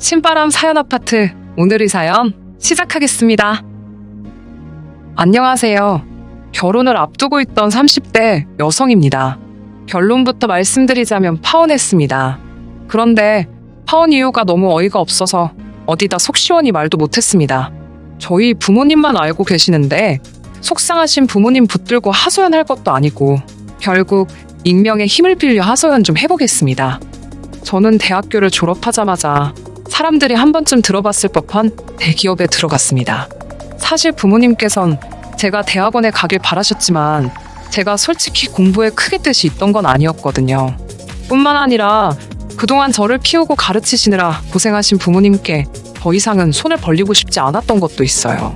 신바람 사연 아파트, 오늘의 사연 시작하겠습니다. 안녕하세요. 결혼을 앞두고 있던 30대 여성입니다. 결론부터 말씀드리자면 파혼했습니다. 그런데 파혼 이유가 너무 어이가 없어서 어디다 속 시원히 말도 못했습니다. 저희 부모님만 알고 계시는데 속상하신 부모님 붙들고 하소연할 것도 아니고 결국 익명의 힘을 빌려 하소연 좀 해보겠습니다. 저는 대학교를 졸업하자마자 사람들이 한 번쯤 들어봤을 법한 대기업에 들어갔습니다. 사실 부모님께선 제가 대학원에 가길 바라셨지만 제가 솔직히 공부에 크게 뜻이 있던 건 아니었거든요. 뿐만 아니라 그동안 저를 키우고 가르치시느라 고생하신 부모님께 더 이상은 손을 벌리고 싶지 않았던 것도 있어요.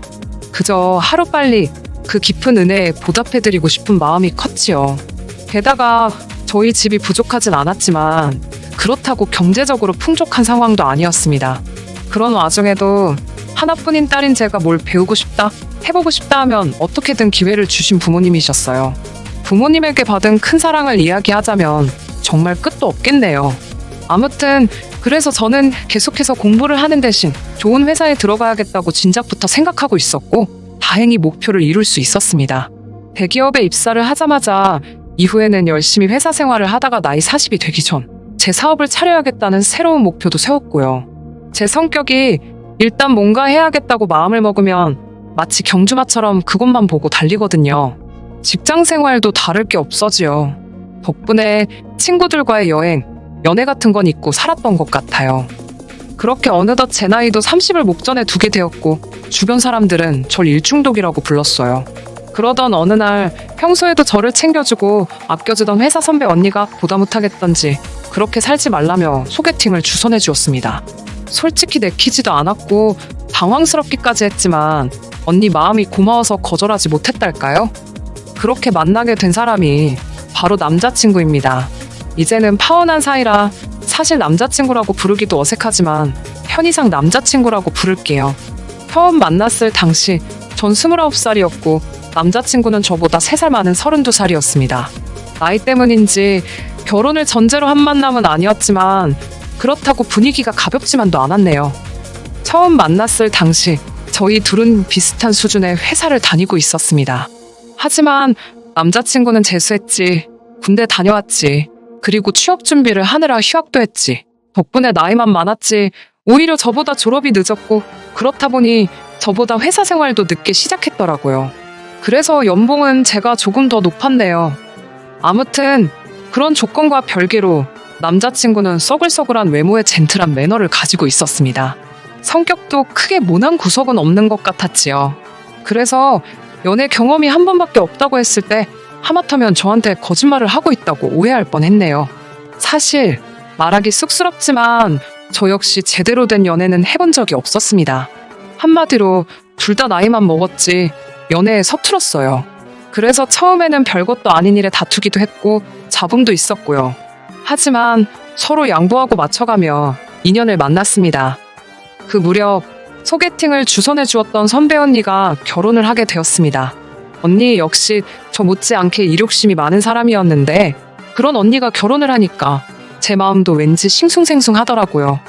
그저 하루빨리 그 깊은 은혜에 보답해드리고 싶은 마음이 컸지요. 게다가 저희 집이 부족하진 않았지만 그렇다고 경제적으로 풍족한 상황도 아니었습니다. 그런 와중에도 하나뿐인 딸인 제가 뭘 배우고 싶다, 해보고 싶다 하면 어떻게든 기회를 주신 부모님이셨어요. 부모님에게 받은 큰 사랑을 이야기하자면 정말 끝도 없겠네요. 아무튼 그래서 저는 계속해서 공부를 하는 대신 좋은 회사에 들어가야겠다고 진작부터 생각하고 있었고 다행히 목표를 이룰 수 있었습니다. 대기업에 입사를 하자마자 이후에는 열심히 회사 생활을 하다가 나이 40이 되기 전 제 사업을 차려야겠다는 새로운 목표도 세웠고요. 제 성격이 일단 뭔가 해야겠다고 마음을 먹으면 마치 경주마처럼 그것만 보고 달리거든요. 직장 생활도 다를 게 없어지요. 덕분에 친구들과의 여행, 연애 같은 건 잊고 살았던 것 같아요. 그렇게 어느덧 제 나이도 30을 목전에 두게 되었고 주변 사람들은 절 일중독이라고 불렀어요. 그러던 어느 날 평소에도 저를 챙겨주고 아껴주던 회사 선배 언니가 보다 못하겠던지 그렇게 살지 말라며 소개팅을 주선해 주었습니다. 솔직히 내키지도 않았고 당황스럽기까지 했지만 언니 마음이 고마워서 거절하지 못했달까요? 그렇게 만나게 된 사람이 바로 남자친구입니다. 이제는 파혼한 사이라 사실 남자친구라고 부르기도 어색하지만 편의상 남자친구라고 부를게요. 처음 만났을 당시 전 29살이었고 남자친구는 저보다 3살 많은 32살이었습니다. 나이 때문인지 결혼을 전제로 한 만남은 아니었지만 그렇다고 분위기가 가볍지만도 않았네요. 처음 만났을 당시 저희 둘은 비슷한 수준의 회사를 다니고 있었습니다. 하지만 남자친구는 재수했지, 군대 다녀왔지, 그리고 취업 준비를 하느라 휴학도 했지. 덕분에 나이만 많았지 오히려 저보다 졸업이 늦었고 그렇다 보니 저보다 회사 생활도 늦게 시작했더라고요. 그래서 연봉은 제가 조금 더 높았네요. 아무튼 그런 조건과 별개로 남자친구는 써글써글한 외모의 젠틀한 매너를 가지고 있었습니다. 성격도 크게 모난 구석은 없는 것 같았지요. 그래서 연애 경험이 한 번밖에 없다고 했을 때 하마터면 저한테 거짓말을 하고 있다고 오해할 뻔했네요. 사실 말하기 쑥스럽지만 저 역시 제대로 된 연애는 해본 적이 없었습니다. 한마디로 둘 다 나이만 먹었지 연애에 서툴었어요. 그래서 처음에는 별것도 아닌 일에 다투기도 했고 잡음도 있었고요. 하지만 서로 양보하고 맞춰가며 인연을 만났습니다. 그 무렵 소개팅을 주선해 주었던 선배 언니가 결혼을 하게 되었습니다. 언니 역시 저 못지않게 일욕심이 많은 사람이었는데 그런 언니가 결혼을 하니까 제 마음도 왠지 싱숭생숭하더라고요.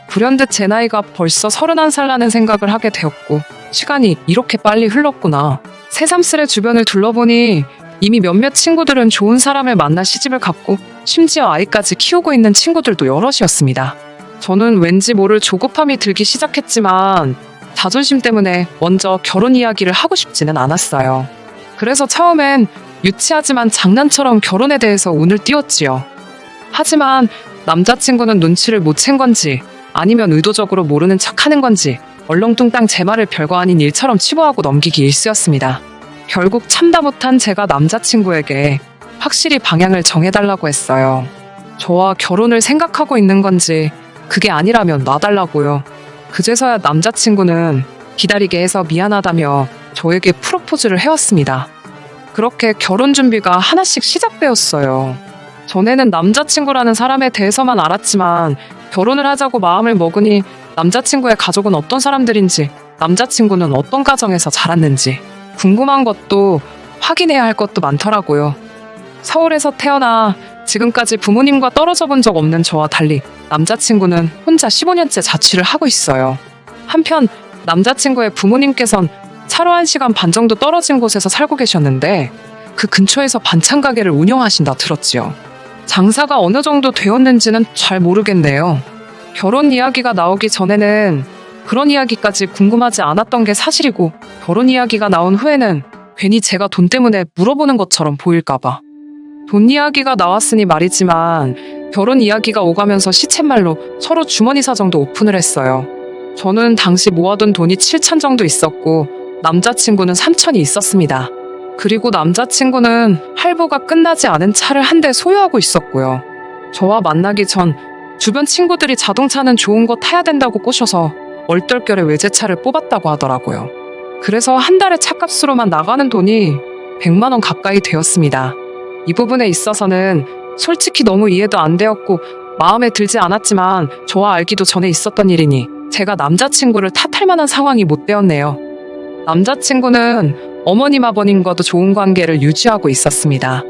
불현듯 제 나이가 벌써 31살라는 생각을 하게 되었고 시간이 이렇게 빨리 흘렀구나. 새삼스레 주변을 둘러보니 이미 몇몇 친구들은 좋은 사람을 만나 시집을 갔고 심지어 아이까지 키우고 있는 친구들도 여럿이었습니다. 저는 왠지 모를 조급함이 들기 시작했지만 자존심 때문에 먼저 결혼 이야기를 하고 싶지는 않았어요. 그래서 처음엔 유치하지만 장난처럼 결혼에 대해서 운을 띄웠지요. 하지만 남자친구는 눈치를 못 챈 건지 아니면 의도적으로 모르는 척하는 건지 얼렁뚱땅 제 말을 별거 아닌 일처럼 치부하고 넘기기 일쑤였습니다. 결국 참다 못한 제가 남자친구에게 확실히 방향을 정해달라고 했어요. 저와 결혼을 생각하고 있는 건지 그게 아니라면 놔달라고요. 그제서야 남자친구는 기다리게 해서 미안하다며 저에게 프로포즈를 해왔습니다. 그렇게 결혼 준비가 하나씩 시작되었어요. 전에는 남자친구라는 사람에 대해서만 알았지만 결혼을 하자고 마음을 먹으니 남자친구의 가족은 어떤 사람들인지, 남자친구는 어떤 가정에서 자랐는지 궁금한 것도 확인해야 할 것도 많더라고요. 서울에서 태어나 지금까지 부모님과 떨어져 본 적 없는 저와 달리 남자친구는 혼자 15년째 자취를 하고 있어요. 한편 남자친구의 부모님께선 차로 1시간 반 정도 떨어진 곳에서 살고 계셨는데 그 근처에서 반찬 가게를 운영하신다 들었지요. 장사가 어느 정도 되었는지는 잘 모르겠네요. 결혼 이야기가 나오기 전에는 그런 이야기까지 궁금하지 않았던 게 사실이고, 결혼 이야기가 나온 후에는 괜히 제가 돈 때문에 물어보는 것처럼 보일까봐. 돈 이야기가 나왔으니 말이지만 결혼 이야기가 오가면서 시쳇말로 서로 주머니 사정도 오픈을 했어요. 저는 당시 모아둔 돈이 7천 정도 있었고 남자친구는 3천이 있었습니다. 그리고 남자친구는 할부가 끝나지 않은 차를 한 대 소유하고 있었고요. 저와 만나기 전 주변 친구들이 자동차는 좋은 거 타야 된다고 꼬셔서 얼떨결에 외제차를 뽑았다고 하더라고요. 그래서 한 달에 차값으로만 나가는 돈이 100만 원 가까이 되었습니다. 이 부분에 있어서는 솔직히 너무 이해도 안 되었고 마음에 들지 않았지만 저와 알기도 전에 있었던 일이니 제가 남자친구를 탓할 만한 상황이 못 되었네요. 남자친구는 어머님 아버님과도 좋은 관계를 유지하고 있었습니다.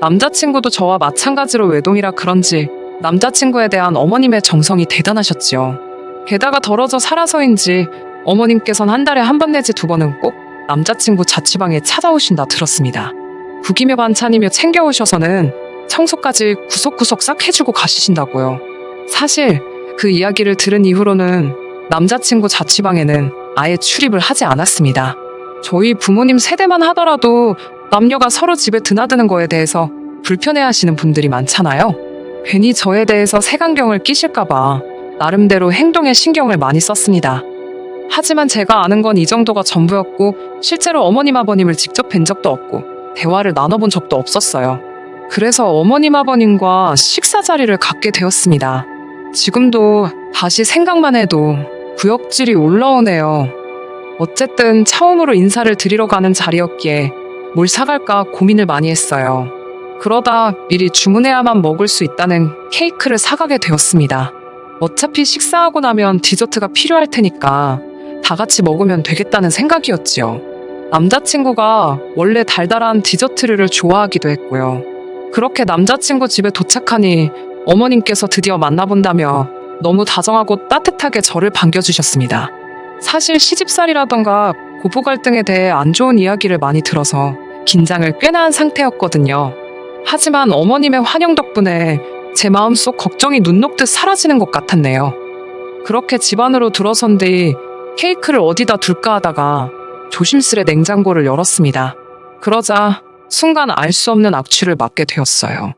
남자친구도 저와 마찬가지로 외동이라 그런지 남자친구에 대한 어머님의 정성이 대단하셨지요. 게다가 덜어져 살아서인지 어머님께선 한 달에 한 번 내지 두 번은 꼭 남자친구 자취방에 찾아오신다 들었습니다. 국이며 반찬이며 챙겨오셔서는 청소까지 구석구석 싹 해주고 가시신다고요. 사실 그 이야기를 들은 이후로는 남자친구 자취방에는 아예 출입을 하지 않았습니다. 저희 부모님 세대만 하더라도 남녀가 서로 집에 드나드는 거에 대해서 불편해하시는 분들이 많잖아요. 괜히 저에 대해서 색안경을 끼실까봐 나름대로 행동에 신경을 많이 썼습니다. 하지만 제가 아는 건 이 정도가 전부였고 실제로 어머님 아버님을 직접 뵌 적도 없고 대화를 나눠본 적도 없었어요. 그래서 어머님 아버님과 식사 자리를 갖게 되었습니다. 지금도 다시 생각만 해도 구역질이 올라오네요. 어쨌든 처음으로 인사를 드리러 가는 자리였기에 뭘 사갈까 고민을 많이 했어요. 그러다 미리 주문해야만 먹을 수 있다는 케이크를 사가게 되었습니다. 어차피 식사하고 나면 디저트가 필요할 테니까 다 같이 먹으면 되겠다는 생각이었지요. 남자친구가 원래 달달한 디저트류를 좋아하기도 했고요. 그렇게 남자친구 집에 도착하니 어머님께서 드디어 만나본다며 너무 다정하고 따뜻하게 저를 반겨주셨습니다. 사실 시집살이라던가 고부 갈등에 대해 안 좋은 이야기를 많이 들어서 긴장을 꽤나 한 상태였거든요. 하지만 어머님의 환영 덕분에 제 마음속 걱정이 눈 녹듯 사라지는 것 같았네요. 그렇게 집 안으로 들어선 뒤 케이크를 어디다 둘까 하다가 조심스레 냉장고를 열었습니다. 그러자 순간 알 수 없는 악취를 맡게 되었어요.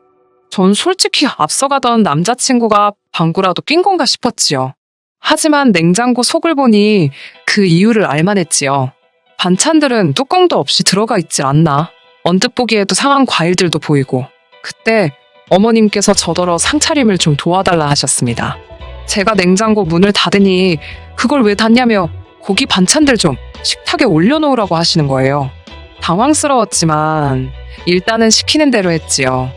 전 솔직히 앞서가던 남자친구가 방구라도 낀 건가 싶었지요. 하지만 냉장고 속을 보니 그 이유를 알만했지요. 반찬들은 뚜껑도 없이 들어가 있지 않나. 언뜻 보기에도 상한 과일들도 보이고. 그때 어머님께서 저더러 상차림을 좀 도와달라 하셨습니다. 제가 냉장고 문을 닫으니 그걸 왜 닫냐며 고기 반찬들 좀 식탁에 올려놓으라고 하시는 거예요. 당황스러웠지만 일단은 시키는 대로 했지요.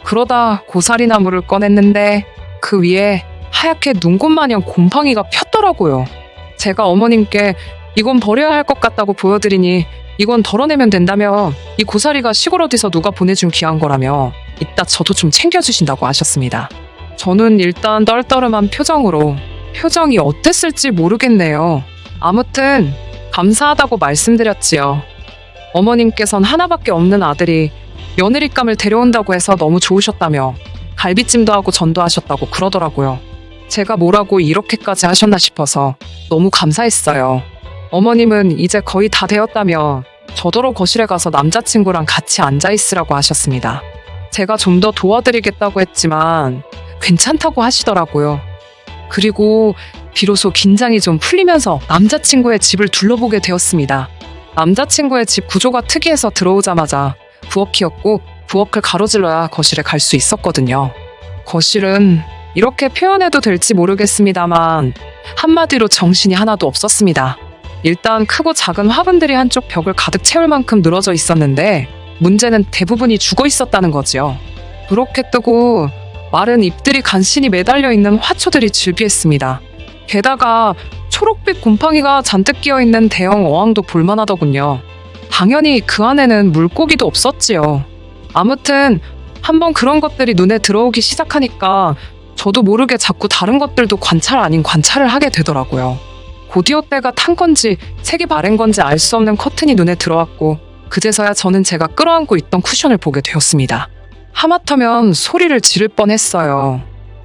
그러다 고사리나물을 꺼냈는데 그 위에 하얗게 눈꽃마냥 곰팡이가 폈더라고요. 제가 어머님께 이건 버려야 할 것 같다고 보여드리니 이건 덜어내면 된다며 이 고사리가 시골 어디서 누가 보내준 귀한 거라며 이따 저도 좀 챙겨주신다고 하셨습니다. 저는 일단 떨떠름한 표정으로 표정이 어땠을지 모르겠네요. 아무튼 감사하다고 말씀드렸지요. 어머님께선 하나밖에 없는 아들이 며느리감을 데려온다고 해서 너무 좋으셨다며 갈비찜도 하고 전도 하셨다고 그러더라고요. 제가 뭐라고 이렇게까지 하셨나 싶어서 너무 감사했어요. 어머님은 이제 거의 다 되었다며 저더러 거실에 가서 남자친구랑 같이 앉아있으라고 하셨습니다. 제가 좀 더 도와드리겠다고 했지만 괜찮다고 하시더라고요. 그리고 비로소 긴장이 좀 풀리면서 남자친구의 집을 둘러보게 되었습니다. 남자친구의 집 구조가 특이해서 들어오자마자 부엌이었고 부엌을 가로질러야 거실에 갈 수 있었거든요. 거실은 이렇게 표현해도 될지 모르겠습니다만 한마디로 정신이 하나도 없었습니다. 일단 크고 작은 화분들이 한쪽 벽을 가득 채울 만큼 늘어져 있었는데 문제는 대부분이 죽어 있었다는 거지요. 그렇게 뜨고 마른 잎들이 간신히 매달려 있는 화초들이 즐비했습니다. 게다가 초록빛 곰팡이가 잔뜩 끼어있는 대형 어항도 볼만하더군요. 당연히 그 안에는 물고기도 없었지요. 아무튼 한번 그런 것들이 눈에 들어오기 시작하니까 저도 모르게 자꾸 다른 것들도 관찰 아닌 관찰을 하게 되더라고요. 곧이어때가 탄 건지 색이 바랜 건지 알 수 없는 커튼이 눈에 들어왔고 그제서야 저는 제가 끌어안고 있던 쿠션을 보게 되었습니다. 하마터면 소리를 지를 뻔했어요.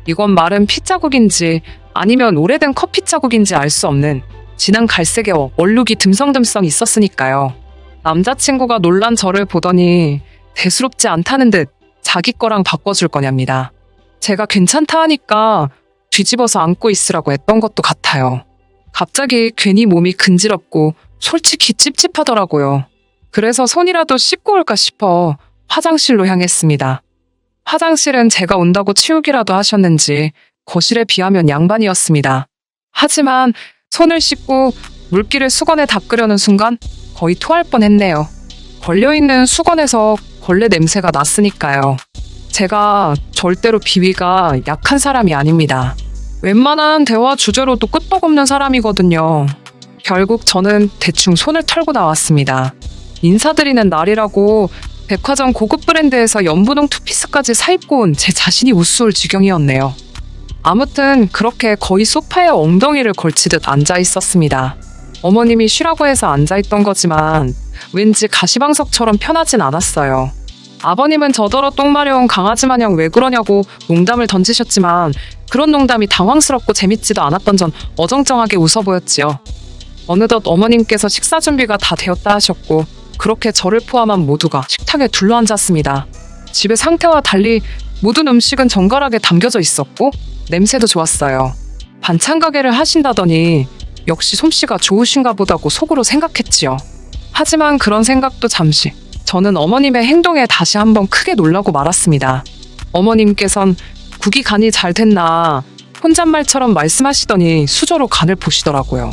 이건 마른 피 자국인지 아니면 오래된 커피 자국인지 알 수 없는 진한 갈색의 얼룩이 듬성듬성 있었으니까요. 남자친구가 놀란 저를 보더니 대수롭지 않다는 듯 자기 거랑 바꿔줄 거냐입니다. 제가 괜찮다 하니까 뒤집어서 안고 있으라고 했던 것도 같아요. 갑자기 괜히 몸이 근지럽고 솔직히 찝찝하더라고요. 그래서 손이라도 씻고 올까 싶어 화장실로 향했습니다. 화장실은 제가 온다고 치우기라도 하셨는지 거실에 비하면 양반이었습니다. 하지만 손을 씻고 물기를 수건에 닦으려는 순간 거의 토할 뻔했네요. 걸려있는 수건에서 걸레 냄새가 났으니까요. 제가 절대로 비위가 약한 사람이 아닙니다. 웬만한 대화 주제로도 끄떡없는 사람이거든요. 결국 저는 대충 손을 털고 나왔습니다. 인사드리는 날이라고 백화점 고급 브랜드에서 연분홍 투피스까지 사입고 온 제 자신이 우스울 지경이었네요. 아무튼 그렇게 거의 소파에 엉덩이를 걸치듯 앉아 있었습니다. 어머님이 쉬라고 해서 앉아있던 거지만 왠지 가시방석처럼 편하진 않았어요. 아버님은 저더러 똥 마려운 강아지 마냥 왜 그러냐고 농담을 던지셨지만 그런 농담이 당황스럽고 재밌지도 않았던 전 어정쩡하게 웃어 보였지요. 어느덧 어머님께서 식사 준비가 다 되었다 하셨고 그렇게 저를 포함한 모두가 식탁에 둘러앉았습니다. 집의 상태와 달리 모든 음식은 정갈하게 담겨져 있었고 냄새도 좋았어요. 반찬 가게를 하신다더니 역시 솜씨가 좋으신가 보다고 속으로 생각했지요. 하지만 그런 생각도 잠시 저는 어머님의 행동에 다시 한번 크게 놀라고 말았습니다. 어머님께선 국이 간이 잘 됐나 혼잣말처럼 말씀하시더니 수저로 간을 보시더라고요.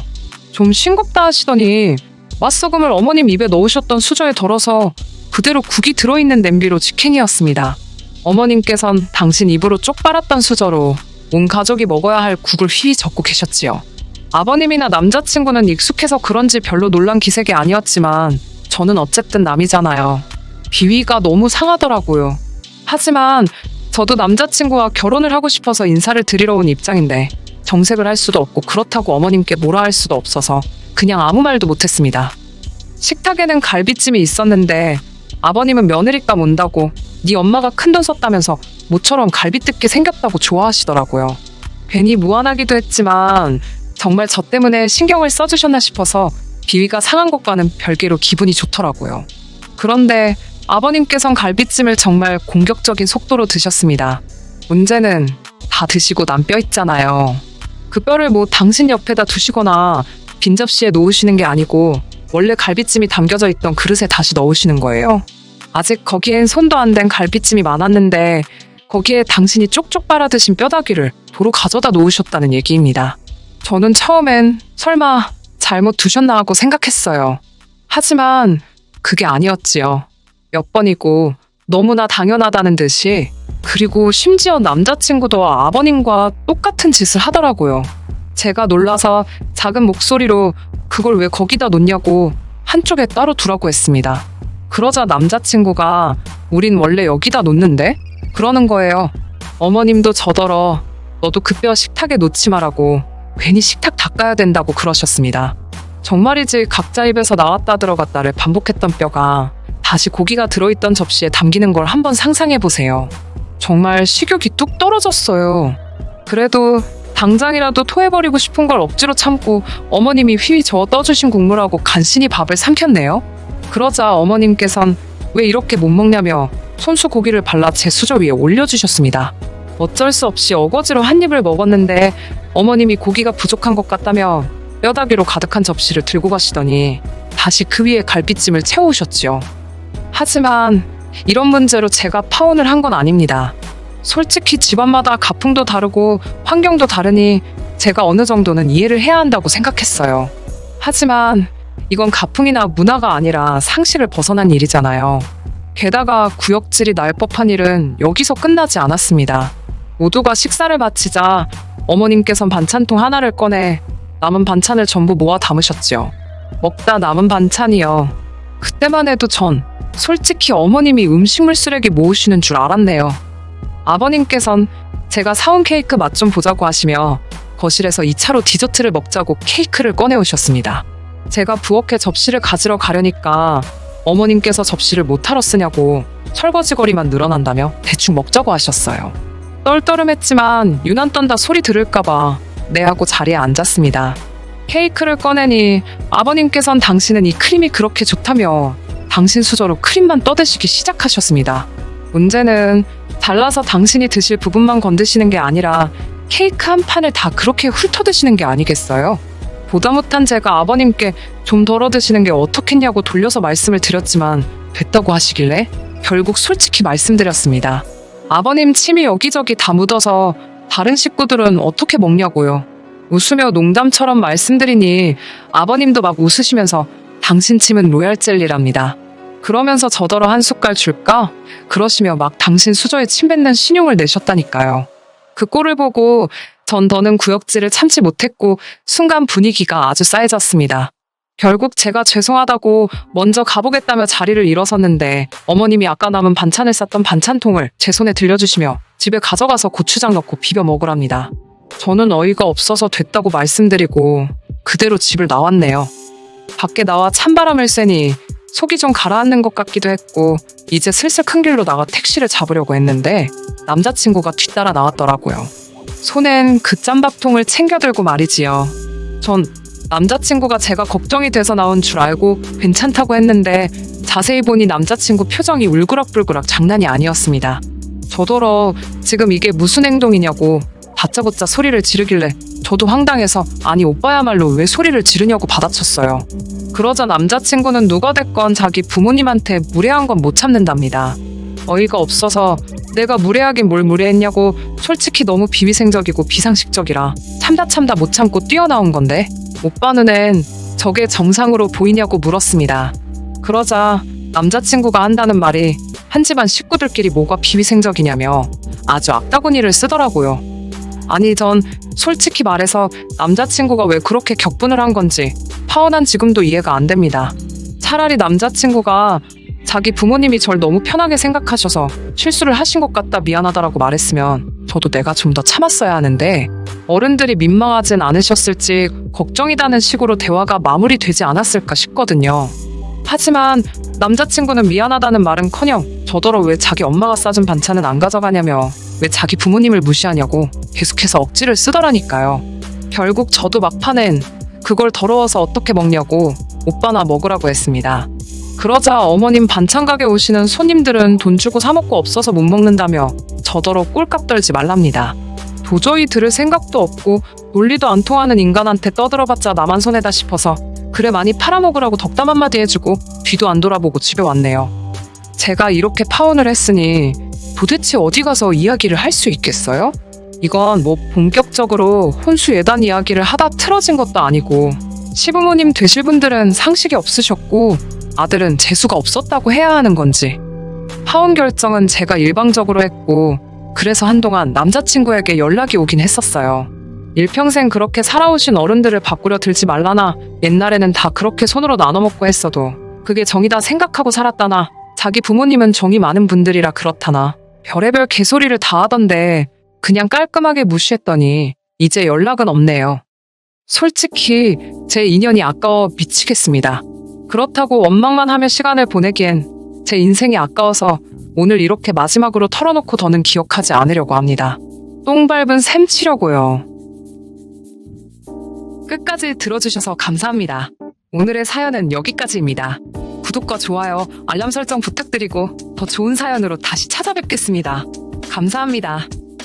좀 싱겁다 하시더니 맛소금을 어머님 입에 넣으셨던 수저에 덜어서 그대로 국이 들어있는 냄비로 직행이었습니다. 어머님께선 당신 입으로 쪽 빨았던 수저로 온 가족이 먹어야 할 국을 휘휘 젓고 계셨지요. 아버님이나 남자친구는 익숙해서 그런지 별로 놀란 기색이 아니었지만 저는 어쨌든 남이잖아요. 비위가 너무 상하더라고요. 하지만 저도 남자친구와 결혼을 하고 싶어서 인사를 드리러 온 입장인데 정색을 할 수도 없고 그렇다고 어머님께 뭐라 할 수도 없어서 그냥 아무 말도 못했습니다. 식탁에는 갈비찜이 있었는데 아버님은 며느리감 온다고 네 엄마가 큰돈 썼다면서 모처럼 갈비 뜯게 생겼다고 좋아하시더라고요. 괜히 무안하기도 했지만 정말 저 때문에 신경을 써주셨나 싶어서 비위가 상한 것과는 별개로 기분이 좋더라고요. 그런데 아버님께선 갈비찜을 정말 공격적인 속도로 드셨습니다. 문제는 다 드시고 남 뼈 있잖아요. 그 뼈를 뭐 당신 옆에다 두시거나 빈 접시에 놓으시는 게 아니고 원래 갈비찜이 담겨져 있던 그릇에 다시 넣으시는 거예요. 아직 거기엔 손도 안 댄 갈비찜이 많았는데 거기에 당신이 쪽쪽 빨아 드신 뼈다귀를 도로 가져다 놓으셨다는 얘기입니다. 저는 처음엔 설마 잘못 두셨나 하고 생각했어요. 하지만 그게 아니었지요. 몇 번이고 너무나 당연하다는 듯이 그리고 심지어 남자친구도 아버님과 똑같은 짓을 하더라고요. 제가 놀라서 작은 목소리로 그걸 왜 거기다 놓냐고 한쪽에 따로 두라고 했습니다. 그러자 남자친구가 우린 원래 여기다 놓는데? 그러는 거예요. 어머님도 저더러 너도 그 뼈 식탁에 놓지 말라고 괜히 식탁 닦아야 된다고 그러셨습니다. 정말이지 각자 입에서 나왔다 들어갔다를 반복했던 뼈가 다시 고기가 들어있던 접시에 담기는 걸 한번 상상해보세요. 정말 식욕이 뚝 떨어졌어요. 그래도 당장이라도 토해버리고 싶은 걸 억지로 참고 어머님이 휘휘 저어 떠주신 국물하고 간신히 밥을 삼켰네요. 그러자 어머님께선 왜 이렇게 못 먹냐며 손수 고기를 발라 제 수저 위에 올려주셨습니다. 어쩔 수 없이 어거지로 한 입을 먹었는데 어머님이 고기가 부족한 것 같다며 뼈다귀로 가득한 접시를 들고 가시더니 다시 그 위에 갈비찜을 채워오셨지요. 하지만 이런 문제로 제가 파혼을 한 건 아닙니다. 솔직히 집안마다 가풍도 다르고 환경도 다르니 제가 어느 정도는 이해를 해야 한다고 생각했어요. 하지만 이건 가풍이나 문화가 아니라 상식을 벗어난 일이잖아요. 게다가 구역질이 날 법한 일은 여기서 끝나지 않았습니다. 모두가 식사를 마치자 어머님께선 반찬통 하나를 꺼내 남은 반찬을 전부 모아 담으셨지요. 먹다 남은 반찬이요. 그때만 해도 전 솔직히 어머님이 음식물 쓰레기 모으시는 줄 알았네요. 아버님께선 제가 사온 케이크 맛 좀 보자고 하시며 거실에서 2차로 디저트를 먹자고 케이크를 꺼내오셨습니다. 제가 부엌에 접시를 가지러 가려니까 어머님께서 접시를 못하러 쓰냐고 설거지거리만 늘어난다며 대충 먹자고 하셨어요. 떨떠름했지만 유난 떤다 소리 들을까봐 네 하고 자리에 앉았습니다. 케이크를 꺼내니 아버님께선 당신은 이 크림이 그렇게 좋다며 당신 수저로 크림만 떠드시기 시작하셨습니다. 문제는 잘라서 당신이 드실 부분만 건드시는 게 아니라 케이크 한 판을 다 그렇게 훑어드시는 게 아니겠어요? 보다 못한 제가 아버님께 좀 덜어 드시는 게 어떻겠냐고 돌려서 말씀을 드렸지만 됐다고 하시길래 결국 솔직히 말씀드렸습니다. 아버님 침이 여기저기 다 묻어서 다른 식구들은 어떻게 먹냐고요. 웃으며 농담처럼 말씀드리니 아버님도 막 웃으시면서 당신 침은 로얄 젤리랍니다. 그러면서 저더러 한 숟갈 줄까? 그러시며 막 당신 수저에 침 뱉는 신용을 내셨다니까요. 그 꼴을 보고 전 더는 구역질을 참지 못했고 순간 분위기가 아주 싸해졌습니다. 결국 제가 죄송하다고 먼저 가보겠다며 자리를 일어섰는데 어머님이 아까 남은 반찬을 쌌던 반찬통을 제 손에 들려주시며 집에 가져가서 고추장 넣고 비벼 먹으랍니다. 저는 어이가 없어서 됐다고 말씀드리고 그대로 집을 나왔네요. 밖에 나와 찬바람을 쐬니 속이 좀 가라앉는 것 같기도 했고 이제 슬슬 큰 길로 나가 택시를 잡으려고 했는데 남자친구가 뒤따라 나왔더라고요. 손엔 그 짬밥통을 챙겨 들고 말이지요. 전 남자친구가 제가 걱정이 돼서 나온 줄 알고 괜찮다고 했는데 자세히 보니 남자친구 표정이 울그락불그락 장난이 아니었습니다. 저더러 지금 이게 무슨 행동이냐고 다짜고짜 소리를 지르길래 저도 황당해서 아니 오빠야말로 왜 소리를 지르냐고 받아쳤어요. 그러자 남자친구는 누가 됐건 자기 부모님한테 무례한 건 못 참는답니다. 어이가 없어서 내가 무례하긴 뭘 무례했냐고 솔직히 너무 비위생적이고 비상식적이라 참다 못 참고 뛰어나온 건데 오빠 눈엔 저게 정상으로 보이냐고 물었습니다. 그러자 남자친구가 한다는 말이 한 집안 식구들끼리 뭐가 비위생적이냐며 아주 악다구니를 쓰더라고요. 아니 전 솔직히 말해서 남자친구가 왜 그렇게 격분을 한 건지 파혼한 지금도 이해가 안 됩니다. 차라리 남자친구가 자기 부모님이 절 너무 편하게 생각하셔서 실수를 하신 것 같다 미안하다라고 말했으면 저도 내가 좀 더 참았어야 하는데 어른들이 민망하진 않으셨을지 걱정이다는 식으로 대화가 마무리되지 않았을까 싶거든요. 하지만 남자친구는 미안하다는 말은커녕 저더러 왜 자기 엄마가 싸준 반찬은 안 가져가냐며 왜 자기 부모님을 무시하냐고 계속해서 억지를 쓰더라니까요. 결국 저도 막판엔 그걸 더러워서 어떻게 먹냐고 오빠나 먹으라고 했습니다. 그러자 어머님 반찬 가게 오시는 손님들은 돈 주고 사 먹고 없어서 못 먹는다며 저더러 꼴값 떨지 말랍니다. 도저히 들을 생각도 없고 논리도 안 통하는 인간한테 떠들어봤자 나만 손해다 싶어서 그래 많이 팔아먹으라고 덕담 한마디 해주고 뒤도 안 돌아보고 집에 왔네요. 제가 이렇게 파혼을 했으니 도대체 어디 가서 이야기를 할 수 있겠어요? 이건 뭐 본격적으로 혼수 예단 이야기를 하다 틀어진 것도 아니고 시부모님 되실 분들은 상식이 없으셨고 아들은 재수가 없었다고 해야 하는 건지 파혼 결정은 제가 일방적으로 했고 그래서 한동안 남자친구에게 연락이 오긴 했었어요. 일평생 그렇게 살아오신 어른들을 바꾸려 들지 말라나 옛날에는 다 그렇게 손으로 나눠 먹고 했어도 그게 정이다 생각하고 살았다나 자기 부모님은 정이 많은 분들이라 그렇다나 별의별 개소리를 다 하던데 그냥 깔끔하게 무시했더니 이제 연락은 없네요. 솔직히 제 인연이 아까워 미치겠습니다. 그렇다고 원망만 하며 시간을 보내기엔 제 인생이 아까워서 오늘 이렇게 마지막으로 털어놓고 더는 기억하지 않으려고 합니다. 똥 밟은 셈 치려고요. 끝까지 들어주셔서 감사합니다. 오늘의 사연은 여기까지입니다. 구독과 좋아요, 알람 설정 부탁드리고 더 좋은 사연으로 다시 찾아뵙겠습니다. 감사합니다.